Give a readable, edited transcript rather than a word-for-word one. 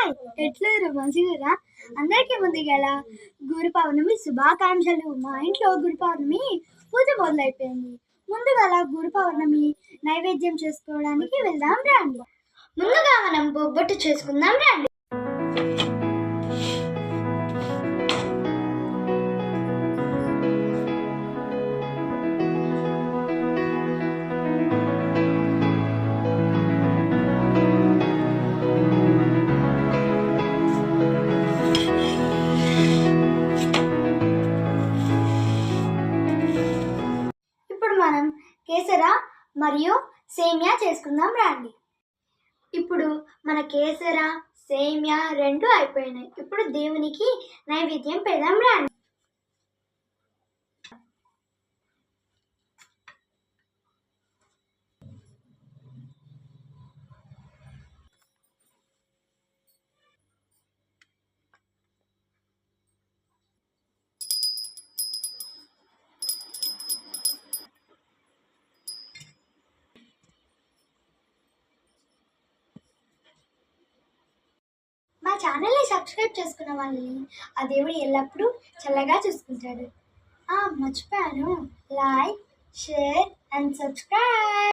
Hi, ఎట్లేరు మంచిగా? అందరికీ ముందుగల గురు పౌర్ణమి శుభాకాంక్షలు. మా ఇంట్లో గురు పౌర్ణమి పూజ మొదలైపోయింది. ముందుగల గురు పౌర్ణమి నైవేద్యం చేసుకోవడానికి వెళ్దాం రండి. ముందుగా మనం బొబ్బట్టు చేసుకుందాం రండి. మనం కేసర మరియు సేమియా చేసుకుందాం రండి. ఇప్పుడు మన కేసర సేమియా రెండు అయిపోయినాయి. ఇప్పుడు దేవునికి నైవేద్యం పెడదాం రండి. మా ఛానల్ని సబ్స్క్రైబ్ చేసుకున్న వాళ్ళని ఆ దేవుడు ఎల్లప్పుడూ చల్లగా చూసుకుంటాడు. మర్చిపోయాను, లైక్, షేర్ అండ్ సబ్స్క్రైబ్.